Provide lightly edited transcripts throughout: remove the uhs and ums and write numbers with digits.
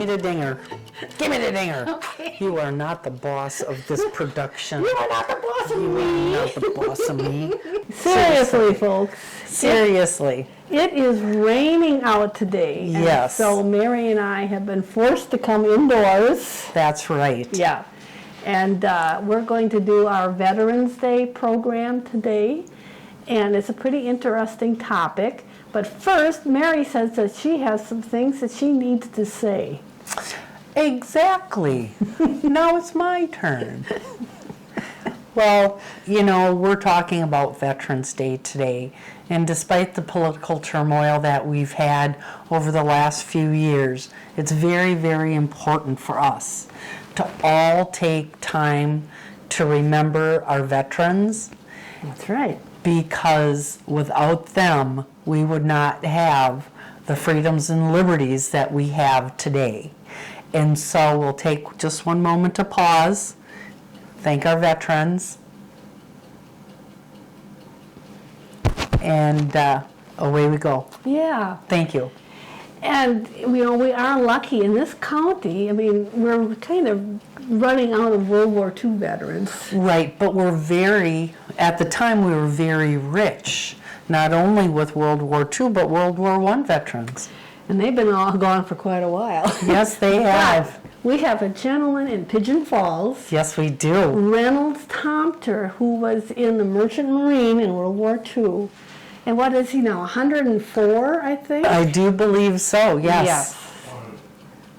me the dinger. Give me the dinger. Okay. You are not the boss of this production. You are not the boss of You me. are not the boss of me. Seriously, folks. Seriously. It is raining out today. Yes. So Mary and I have been forced to come indoors. That's right. Yeah. And we're going to do our Veterans Day program today. And it's a pretty interesting topic. But first, Mary says that she has some things that she needs to say. Exactly. Now it's my turn. Well, you know, we're talking about Veterans Day today, and despite the political turmoil that we've had over the last few years, it's very, very important for us to all take time to remember our veterans. That's right. Because without them, we would not have the freedoms and liberties that we have today. And so we'll take just one moment to pause, thank our veterans, and away we go. Yeah. Thank you. And, you know, we are lucky in this county. I mean, we're kind of running out of World War II veterans. Right, but at the time we were very rich, not only with World War II, but World War I veterans. And they've been all gone for quite a while. Yes, they have. We have a gentleman in Pigeon Falls, Yes, we do. Reynolds Tomter, who was in the Merchant Marine in World War II. And what is he now, 104, I think? I do believe so, yes. Yes.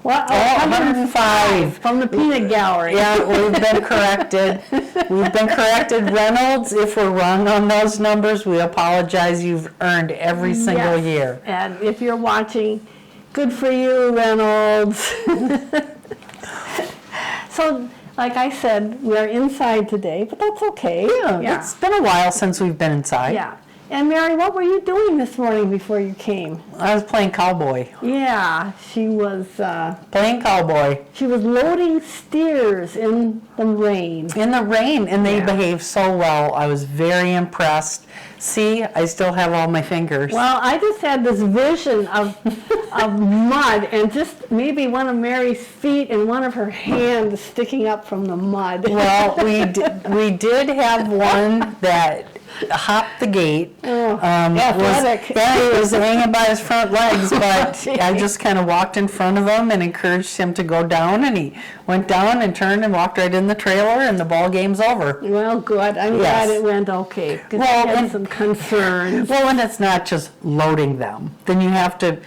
What? Oh, 105. From the peanut gallery. Yeah, we've been corrected. We've been corrected. Reynolds, if we're wrong on those numbers, we apologize. You've earned every single Yes. year. And if you're watching, good for you, Reynolds. So, like I said, we're inside today, but that's okay. Yeah, it's been a while since we've been inside. Yeah. And Mary, what were you doing this morning before you came? I was playing cowboy. Yeah, she was Playing cowboy. she was loading steers in the rain. In the rain, and they Yeah. behaved so well. I was very impressed. See, I still have all my fingers. Well, I just had this vision of mud and just maybe one of Mary's feet and one of her hands sticking up from the mud. Well, we did have one that hopped the gate. Athletic. He was hanging by his front legs, but I just kind of walked in front of him and encouraged him to go down, and he went down and turned and walked right in the trailer, and the ball game's over. Well, good. I'm glad it went okay. Because Well, I had and- some concerns. Well, and it's not just loading them. Then you have to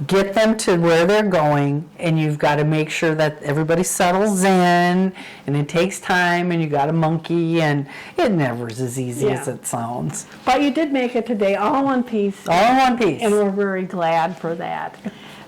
get them to where they're going, and you've got to make sure that everybody settles in, and it takes time, and you got to monkey, and it never is as easy as it sounds. But you did make it today, all in one piece. All in one piece. And we're very glad for that.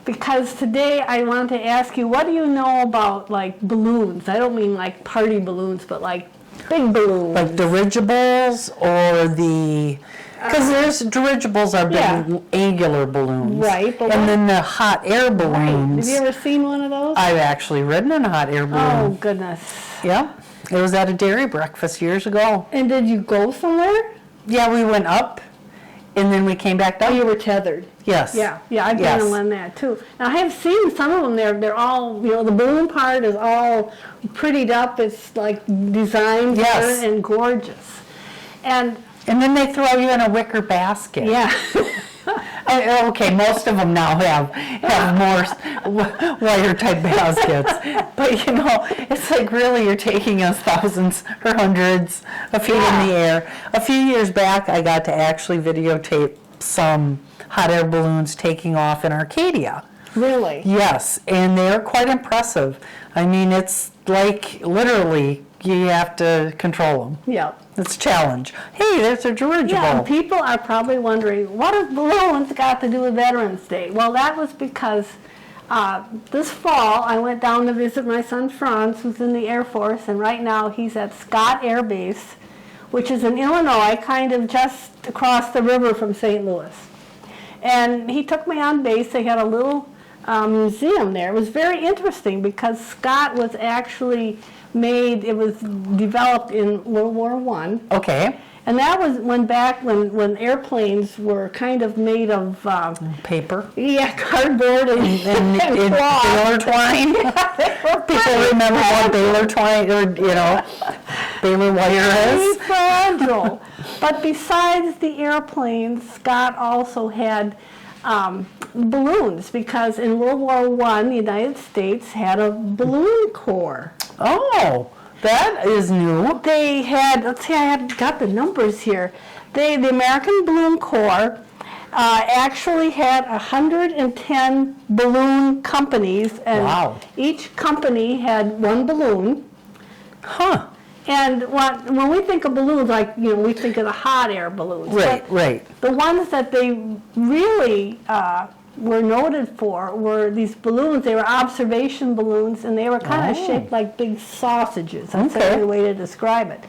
Because today I want to ask you, what do you know about like balloons? I don't mean like party balloons, but like big balloons. Like dirigibles or the... Because there's dirigibles are big angular balloons. Right, but and then the hot air balloons. Have you ever seen one of those? I've actually ridden in a hot air balloon. Oh, goodness. Yeah. It was at a dairy breakfast years ago. And did you go somewhere? Yeah, we went up, and then we came back Oh, down. you were tethered. Yes. Yeah, I've been on one that too. Now I have seen some of them. They're all, you know, the balloon part is all prettied up. It's like designed and gorgeous. And then they throw you in a wicker basket. Yeah. Okay, most of them now have more wire type baskets, but you know, it's like really you're taking us thousands or hundreds of feet in the air. A few years back, I got to actually videotape some hot air balloons taking off in Arcadia. Really? Yes, and they're quite impressive. I mean, it's like literally you have to control them. Yeah. It's a challenge. Hey, there's a dirigible. Yeah, and people are probably wondering, what have balloons got to do with Veterans Day? Well, that was because this fall I went down to visit my son Franz, who's in the Air Force, and right now he's at Scott Air Base, which is in Illinois, kind of just across the river from St. Louis. And he took me on base. They had a little museum there. It was very interesting because Scott was actually it was developed in World War I. Okay. And that was when airplanes were kind of made of Paper. yeah, cardboard and cloth. Baler twine. People remember what baler twine, or baler wire is. Very fragile. But besides the airplanes, Scott also had balloons, because in World War I, the United States had a balloon corps. Oh, that is new. They had, let's see, I have got the numbers here. The American Balloon Corps actually had 110 balloon companies, and Wow. each company had one balloon. Huh. And when we think of balloons, like, we think of the hot air balloons. Right, But right. the ones that they really were noted for were these balloons. They were observation balloons, and they were kind of shaped like big sausages. That's the Okay. only way to describe it.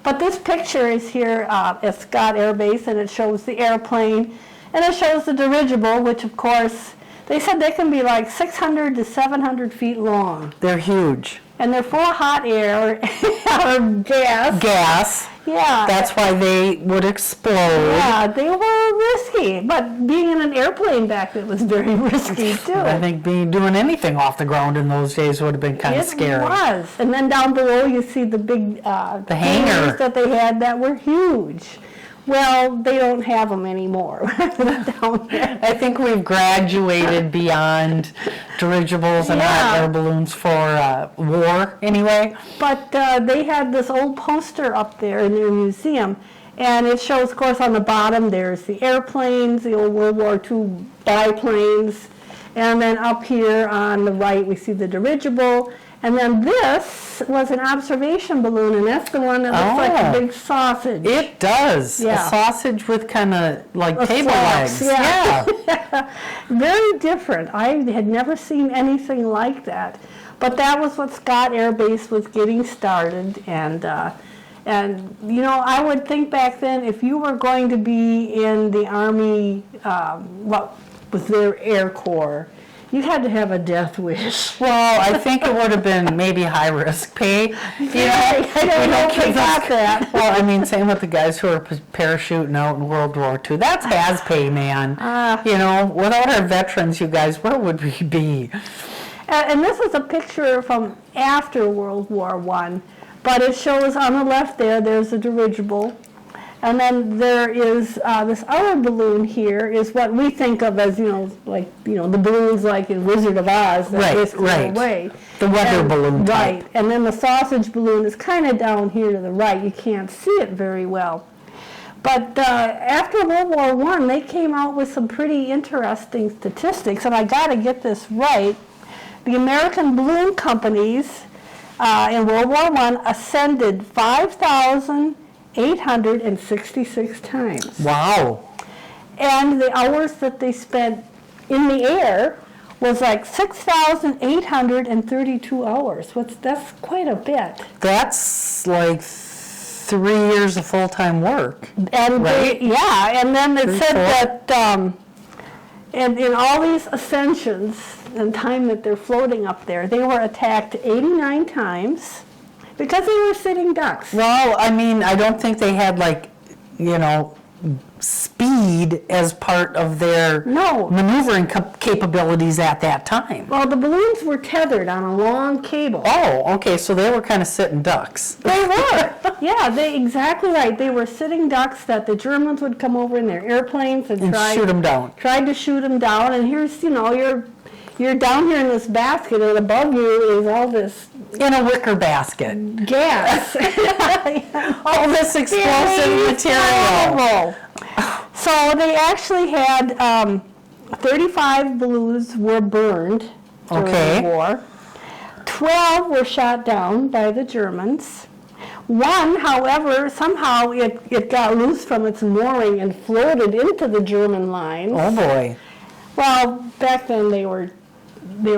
But this picture is here at Scott Air Base, and it shows the airplane, and it shows the dirigible, which of course, they said they can be like 600 to 700 feet long. They're huge. And they're full of hot air or gas. Gas. Yeah. That's why they would explode. Yeah, they were risky, but being in an airplane back then was very risky too. I think doing anything off the ground in those days would have been kind of scary. It was. And then down below you see the big The hangar. hangars that they had that were huge. Well, they don't have them anymore down there. I think we've graduated beyond dirigibles and hot Yeah. air balloons for war, anyway. But they had this old poster up there in their museum, and it shows, of course, on the bottom there's the airplanes, the old World War II biplanes, and then up here on the right we see the dirigible, and then this was an observation balloon, and that's the one that looks like a Oh. big sausage. It does. Yeah. A sausage with kind of like A table flax, legs. yeah. Very different. I had never seen anything like that. But that was what Scott Air Base was getting started, and I would think back then, if you were going to be in the Army, what was their Air Corps, you had to have a death wish. Well, I think it would have been maybe high risk pay. I don't know if they got that. Well, I mean, same with the guys who are parachuting out in World War II. That's has pay, man. Without our veterans, you guys, where would we be? And this is a picture from after World War I, but it shows on the left there's a dirigible, and then there is this other balloon here is what we think of as, the balloons like in Wizard of Oz that whisk away. The weather balloon type. Right, and then the sausage balloon is kind of down here to the right. You can't see it very well. But after World War I, they came out with some pretty interesting statistics, and I got to get this right. The American balloon companies in World War I ascended 5,866 times. Wow. And the hours that they spent in the air was like 6,832 hours. That's quite a bit. That's like 3 years of full-time work. And right? and then it 3, said 4. That in all these ascensions and time that they're floating up there, they were attacked 89 times because they were sitting ducks. Well, I mean, I don't think they had speed as part of their No. maneuvering capabilities at that time. Well, the balloons were tethered on a long cable. Oh, okay, so they were kind of sitting ducks. They were. Yeah, exactly right. They were sitting ducks that the Germans would come over in their airplanes and shoot them down. Tried to shoot them down, and here's, you're down here in this basket, and above you is all this In a wicker basket. gas. All this explosive material. Terrible. So they actually had 35 balloons were burned during Okay. the war. 12 were shot down by the Germans. One, however, somehow it got loose from its mooring and floated into the German lines. Oh boy. Well, back then they were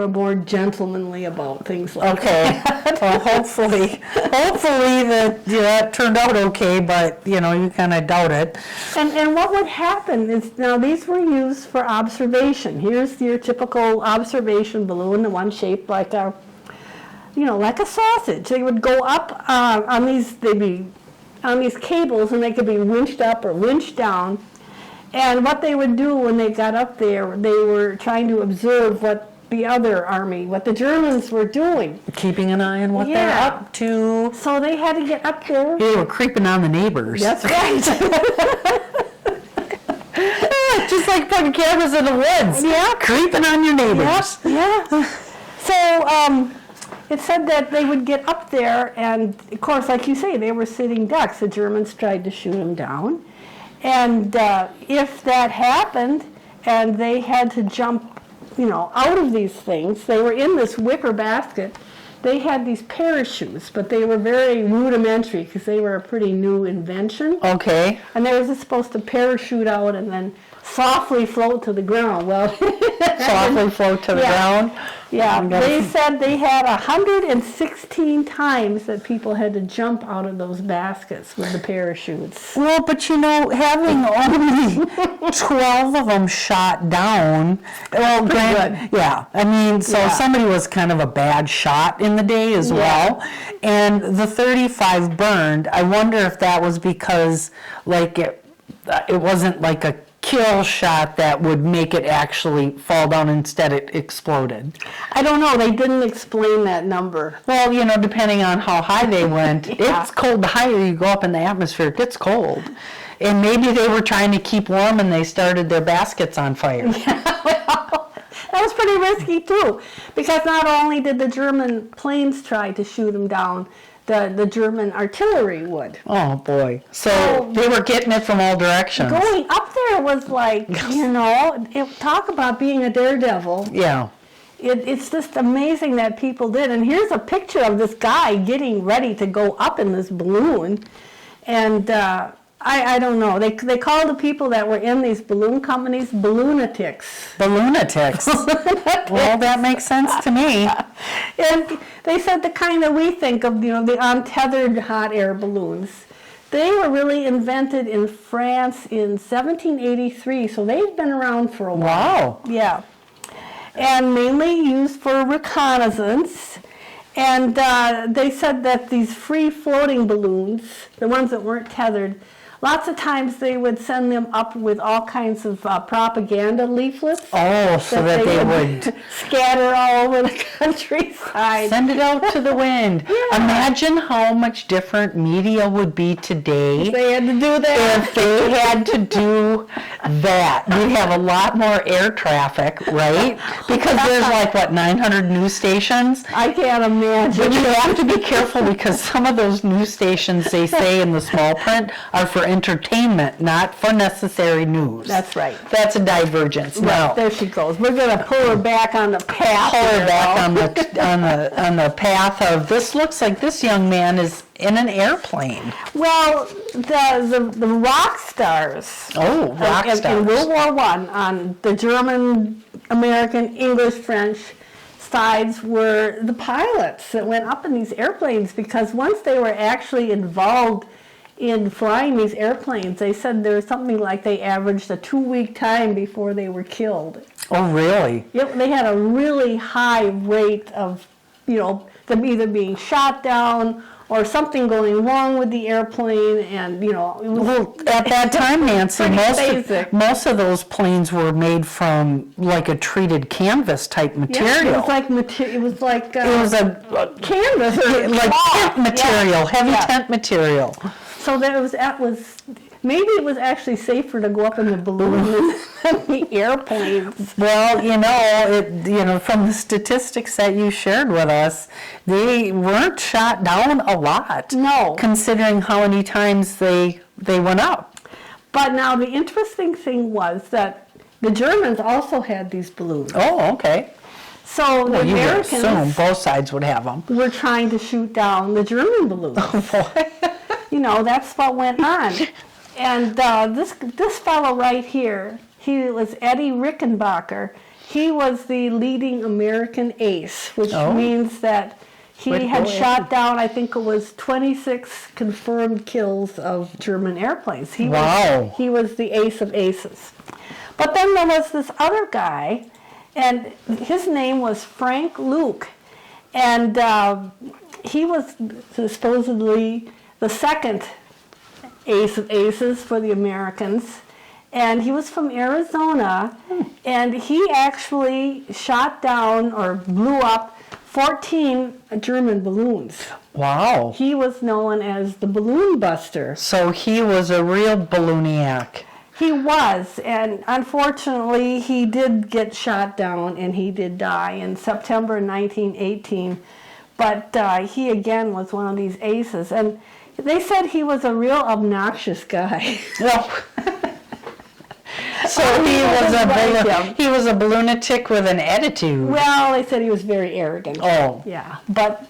more gentlemanly about things like Okay. Well, hopefully that turned out okay, but you kind of doubt it. And what would happen is, now these were used for observation. Here's your typical observation balloon, the one shaped like like a sausage. They would go up on these, they'd be on these cables, and they could be winched up or winched down. And what they would do when they got up there, they were trying to observe what the other army, what the Germans were doing. Keeping an eye on what they're Yeah. up to. So they had to get up there. They were creeping on the neighbors. That's right. Just like putting cameras in the woods. Yeah. Creeping on your neighbors. Yeah. So it said that they would get up there, and of course, like you say, they were sitting ducks. The Germans tried to shoot them down. And if that happened, and they had to jump, out of these things, they were in this wicker basket. They had these parachutes, but they were very rudimentary because they were a pretty new invention. Okay. And they were just supposed to parachute out and then softly float to the ground. Well, Softly float to the ground. yeah, Oh, they said they had 116 times that people had to jump out of those baskets with the parachutes. Well, but having only 12 of them shot down, well, yeah, I mean, so Yeah. somebody was kind of a bad shot in the day as well, and the 35 burned. I wonder if that was because, like, it wasn't like a kill shot that would make it actually fall down, instead it exploded. I don't know, they didn't explain that number. Well, depending on how high they went, Yeah. it's cold. The higher you go up in the atmosphere, it gets cold. And maybe they were trying to keep warm and they started their baskets on fire. That was pretty risky too, because not only did the German planes try to shoot them down, the German artillery would. Oh boy. So they were getting it from all directions. Going up there was like, talk about being a daredevil. Yeah. It's just amazing that people did. And here's a picture of this guy getting ready to go up in this balloon. And I don't know. They call the people that were in these balloon companies balloonatics. Balloonatics. Well, that makes sense to me. And they said the kind that we think of, the untethered hot air balloons. They were really invented in France in 1783, so they've been around for a while. Wow. Yeah. And mainly used for reconnaissance. And they said that these free floating balloons, the ones that weren't tethered, lots of times they would send them up with all kinds of propaganda leaflets. Oh, so that they would scatter all over the countryside. send it out to the wind. Yeah. Imagine how much different media would be today. They had to do that. If they had to do that, we'd have a lot more air traffic, right? Because there's 900 news stations. I can't imagine. But you have to be careful because some of those news stations, they say in the small print, are for entertainment, not for necessary news. That's right. That's a divergence. Right, No. there she goes. We're going to pull her back on the path. Pull her here, back though. on the path of, this looks like this young man is in an airplane. Well, the rock stars. Oh, rock in stars. World War I, on the German, American, English, French sides were the pilots that went up in these airplanes, because once they were actually involved in flying these airplanes, they said there was something like they averaged a 2-week time before they were killed. Oh, really? Yep, they had a really high rate of, them either being shot down or something going wrong with the airplane, and it was, Well, at that time, Nancy, basic. most of those planes were made from like a treated canvas type material. Yeah, it was like It was a canvas or like cloth. tent material, heavy Yeah. tent material. So that was maybe it was actually safer to go up in the balloon than the airplanes. Well, from the statistics that you shared with us, they weren't shot down a lot. No. Considering how many times they went up. But now the interesting thing was that the Germans also had these balloons. Oh, okay. So the Well, you would assume Americans both sides would have them. were trying to shoot down the German balloons. That's what went on. And this fellow right here, he was Eddie Rickenbacker. He was the leading American ace, which means that he had shot down, I think it was 26 confirmed kills of German airplanes. He was the ace of aces. But then there was this other guy, and his name was Frank Luke. And he was supposedly the second ace of aces for the Americans. And he was from Arizona, and he actually shot down or blew up 14 German balloons. Wow. He was known as the balloon buster. So he was a real ballooniac. He was, and unfortunately he did get shot down and he did die in September 1918. But he again was one of these aces, and they said he was a real obnoxious guy. Well, so he was a balloonatic with an attitude. Well, they said he was very arrogant. Oh. Yeah, but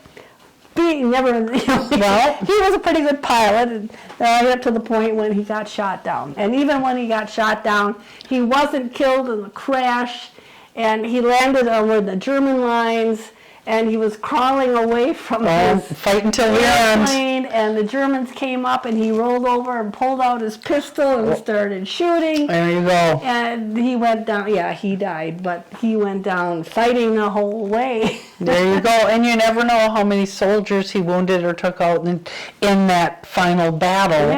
well, he was a pretty good pilot, and up to the point when he got shot down. And even when he got shot down, he wasn't killed in the crash, and he landed over the German lines, and he was crawling away from his fighting till the end. airplane, and the Germans came up, and he rolled over and pulled out his pistol and started shooting. There you go. And he went down, he died, but he went down fighting the whole way. There you go. And you never know how many soldiers he wounded or took out in that final battle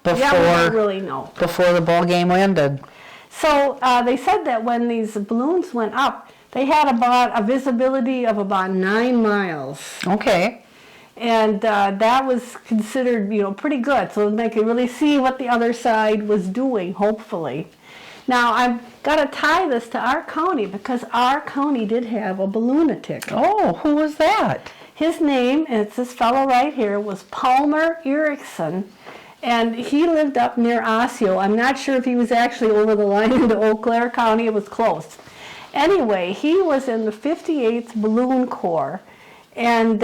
we don't really know. Before the ball game ended. So they said that when these balloons went up, they had about a visibility of about 9 miles. Okay. And that was considered, pretty good. So they could really see what the other side was doing, hopefully. Now, I've got to tie this to our county because our county did have a balloonatic. Oh, who was that? His name, and it's this fellow right here, was Palmer Erickson. And he lived up near Osseo. I'm not sure if he was actually over the line into Eau Claire County. It was close. Anyway, he was in the 58th Balloon Corps, and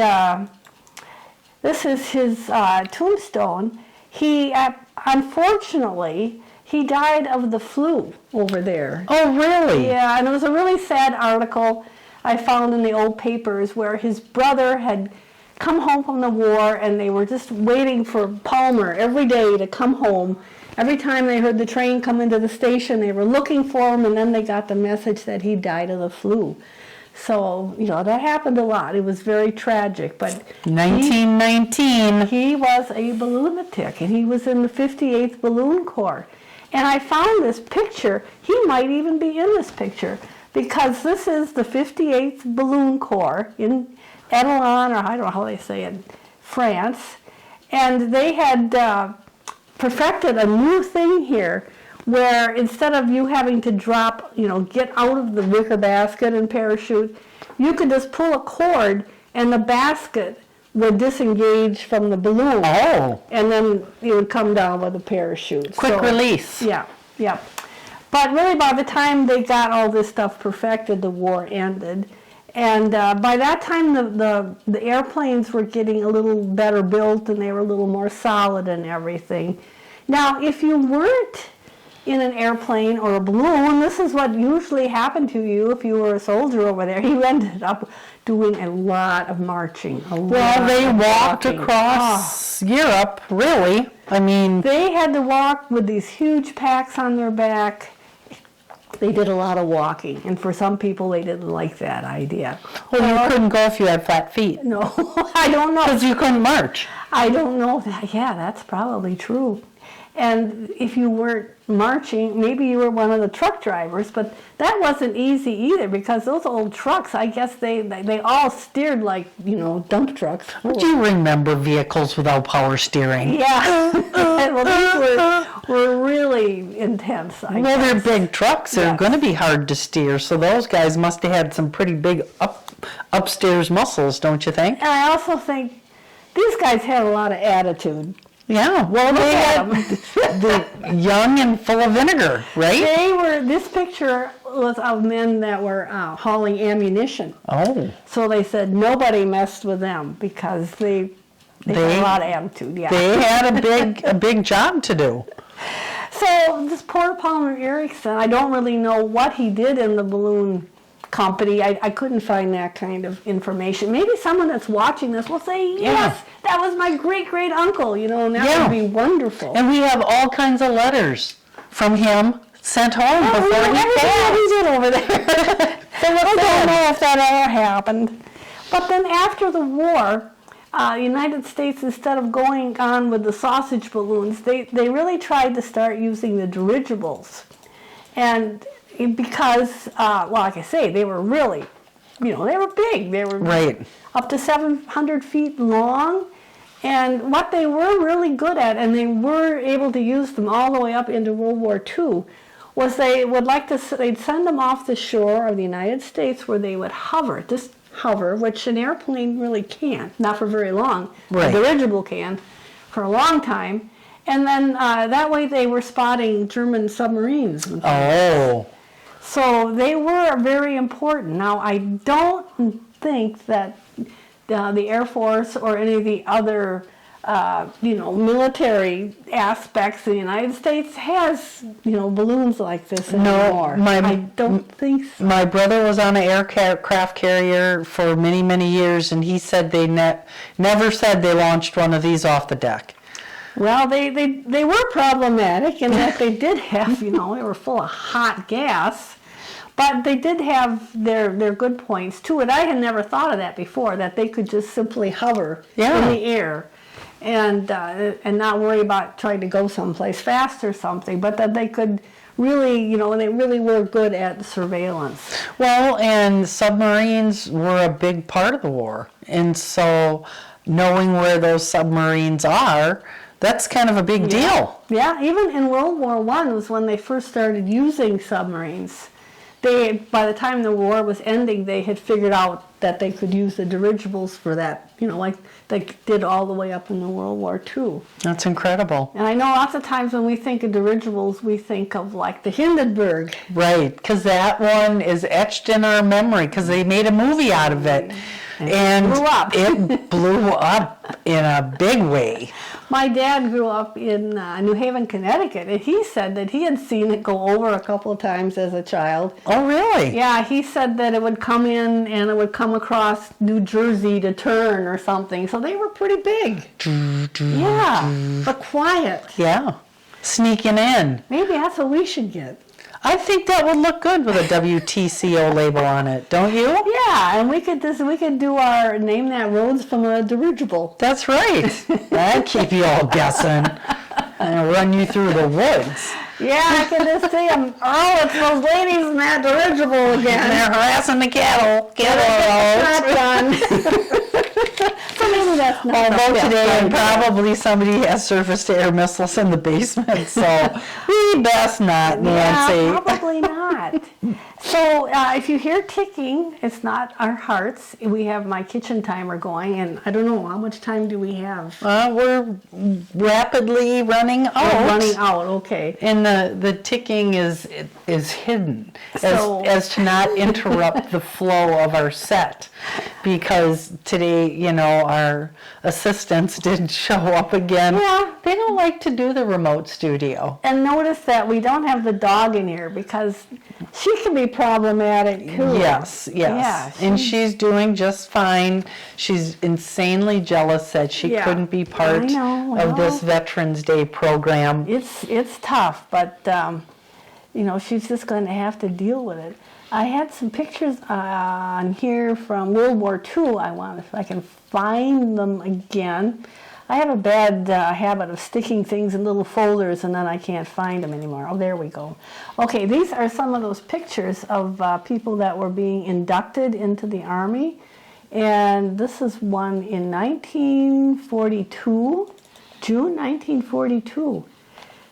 this is his tombstone. He, unfortunately, he died of the flu over there. Oh, really? Yeah, and it was a really sad article I found in the old papers where his brother had come home from the war, and they were just waiting for Palmer every day to come home. Every time they heard the train come into the station, they were looking for him, and then they got the message that he died of the flu. So, that happened a lot. It was very tragic. But 1919. He was a balloonatic, and he was in the 58th Balloon Corps. And I found this picture. He might even be in this picture, because this is the 58th Balloon Corps in Etalon, or I don't know how they say it, France. And they had perfected a new thing here where instead of you having to drop, get out of the wicker basket and parachute, you could just pull a cord and the basket would disengage from the balloon. Oh. And then you would come down with a parachute. Quick release. Yeah. But really by the time they got all this stuff perfected, the war ended. And by that time, the airplanes were getting a little better built, and they were a little more solid and everything. Now, if you weren't in an airplane or a balloon, this is what usually happened to you if you were a soldier over there. You ended up doing a lot of marching. Well, they walked across Europe, really. I mean, they had to walk with these huge packs on their back. They did a lot of walking, and for some people, they didn't like that idea. Well, you couldn't go if you had flat feet. No, I don't know. Because you couldn't march. I don't know that. Yeah, that's probably true. And if you weren't marching, maybe you were one of the truck drivers, but that wasn't easy either, because those old trucks, I guess they all steered like, dump trucks. Do you remember vehicles without power steering? Yeah. Well, these were really intense, I guess. Well, they're big trucks. They're going to be hard to steer, so those guys must have had some pretty big upstairs muscles, don't you think? And I also think these guys had a lot of attitude. Yeah, well, they had the young and full of vinegar, right? This picture was of men that were hauling ammunition. Oh. So they said nobody messed with them because they had a lot of attitude, yeah. They had a big job to do. So this poor Palmer Erickson, I don't really know what he did in the balloon company. I couldn't find that kind of information. Maybe someone that's watching this will say, yes, that was my great uncle, and that would be wonderful. And we have all kinds of letters from him sent home before he passed. He did over there. So I don't know if that ever happened. But then after the war, United States, instead of going on with the sausage balloons, they really tried to start using the dirigibles. And because, well, like I say, they were really, they were big. They were Right. up to 700 feet long. And what they were really good at, and they were able to use them all the way up into World War II, was they'd send them off the shore of the United States where they would hover, just hover, which an airplane really can't, not for very long. Right. A dirigible can for a long time. And then that way they were spotting German submarines. Oh. So they were very important. Now, I don't think that the Air Force or any of the other military aspects of the United States has, balloons like this anymore. I don't think so. My brother was on an aircraft carrier for many, many years, and he said they never said they launched one of these off the deck. Well, they were problematic in that they did have, they were full of hot gas. But they did have their good points to it. I had never thought of that before, that they could just simply hover in the air and not worry about trying to go someplace fast or something, but that they could really, they really were good at surveillance. Well, and submarines were a big part of the war. And so knowing where those submarines are, that's kind of a big deal. Yeah, even in World War I was when they first started using submarines. By the time the war was ending, they had figured out that they could use the dirigibles for that, like they did all the way up into World War II. That's incredible. And I know lots of times when we think of dirigibles, we think of like the Hindenburg. Right, because that one is etched in our memory because they made a movie out of it. And it blew up in a big way. My dad grew up in New Haven, Connecticut, and he said that he had seen it go over a couple of times as a child. Oh, really? Yeah, he said that it would come in and it would come across New Jersey to turn or something. So they were pretty big. Yeah, but quiet. Yeah, sneaking in. Maybe that's what we should get. I think that would look good with a WTCO label on it, don't you? Yeah, and we could do our name that roads from a dirigible. That's right. That'd keep you all guessing and run you through the woods. Yeah, I can just see them. Oh, it's those ladies in that dirigible again. And they're harassing the cattle. So maybe that's not. Although today probably somebody has surface-to-air missiles in the basement, so we best not, Nancy. Yeah, probably not. So if you hear ticking, it's not our hearts. We have my kitchen timer going, and I don't know, how much time do we have? We're rapidly running out. We're running out, okay. And the ticking is hidden as to not interrupt the flow of our set, because today, our assistants didn't show up again. Yeah. They don't like to do the remote studio. And notice that we don't have the dog in here because she can be problematic too. Yes. Yeah, and she's doing just fine. She's insanely jealous that she couldn't be part of this Veterans Day program. It's tough, but she's just going to have to deal with it. I had some pictures on here from World War II. I wonder if I can find them again. I have a bad habit of sticking things in little folders and then I can't find them anymore. Oh, there we go. Okay, these are some of those pictures of people that were being inducted into the Army. And this is one in 1942, June 1942.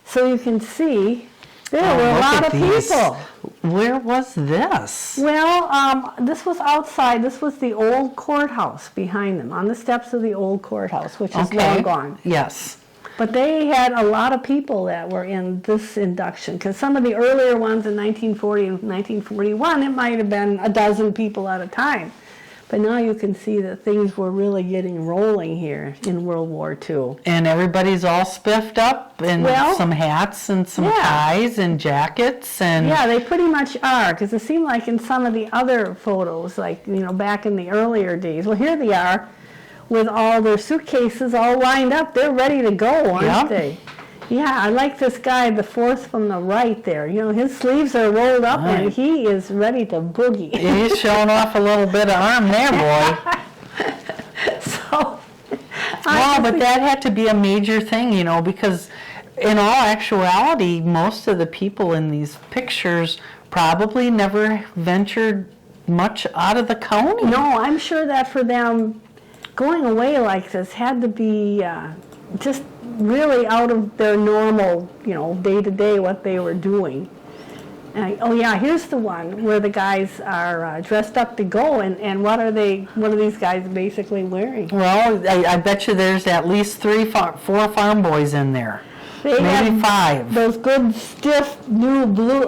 So you can see there were a lot of people. Where was this? Well, this was outside. This was the old courthouse behind them, on the steps of the old courthouse, which is long gone. Yes. But they had a lot of people that were in this induction, because some of the earlier ones in 1940 and 1941, it might have been a dozen people at a time. But now you can see that things were really getting rolling here in World War II. And everybody's all spiffed up in some hats and some ties and jackets. And yeah, they pretty much are, because it seemed like in some of the other photos, like, back in the earlier days. Well, here they are with all their suitcases all lined up. They're ready to go, aren't they? Yeah, I like this guy, the fourth from the right there. His sleeves are rolled up and he is ready to boogie. He's showing off a little bit of arm there, boy. So, Wow, but that had to be a major thing, you know, because in all actuality, most of the people in these pictures probably never ventured much out of the county. No, I'm sure that for them, going away like this had to be just really out of their normal, you know, day-to-day what they were doing. Oh yeah, here's the one where the guys are dressed up to go, and what are these guys basically wearing? Well, I bet you there's at least 4 farm boys in there. They Maybe have 5. those good, stiff, new blue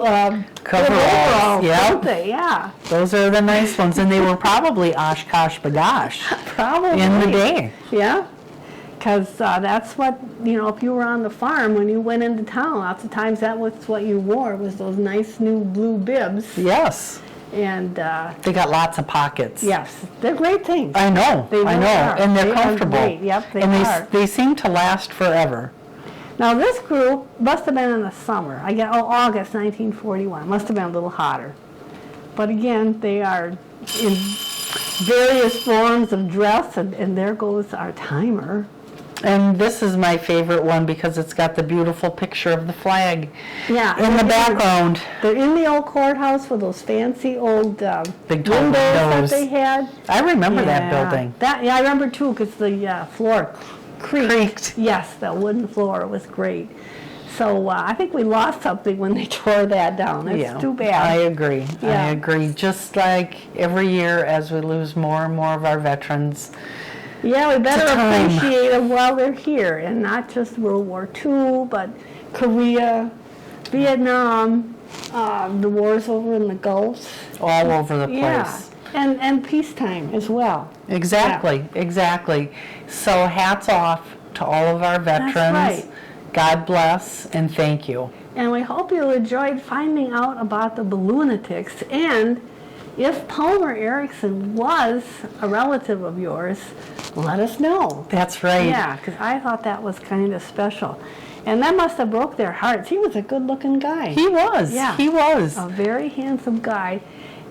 Coveralls, yep. don't they? Yeah. Those are the nice ones, and they were probably Oshkosh Bagosh Probably. in the day. Yeah. Because that's what, you know, if you were on the farm, when you went into town, lots of times that was what you wore, was those nice new blue bibs. Yes. And they got lots of pockets. yes, they're great things. I know, They I really know, are. and they're They are comfortable. great. Yep, they and are. they seem to last forever. Now this group must have been in the summer. August 1941. Must have been a little hotter. But again, they are in various forms of dress, and there goes our timer. And this is my favorite one because it's got the beautiful picture of the flag Yeah, in the background. They're in the old courthouse with those fancy old Big tall windows that windows. they had. I remember that Yeah. building. I remember too, because the floor Creaked. Yes, the wooden floor was great. So I think we lost something when they tore that down. It's too bad. I agree. Yeah. I agree. Just like every year as we lose more and more of our veterans. Yeah, we better time. appreciate them while they're here, and not just World War II, but Korea, Vietnam, the wars over in the Gulf. All over the place. Yeah, and peacetime as well. Exactly, exactly. So hats off to all of our veterans. right. God bless and thank you. And we hope you enjoyed finding out about the Balloonatics, and if Palmer Erickson was a relative of yours, let us know. That's right. Yeah, because I thought that was kind of special. And that must have broke their hearts. He was a good-looking guy. He was. Yeah. He was. A very handsome guy.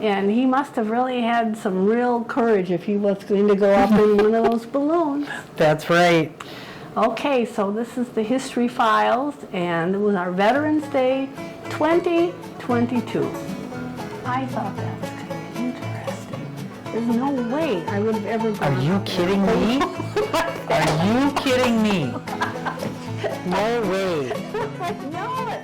And he must have really had some real courage if he was going to go up in one of those balloons. That's right. Okay, so this is the History Files, and it was our Veterans Day 2022. I thought that was kind of interesting. There's no way I would have ever gone. Are you kidding me? Are you kidding me? No way. I know it.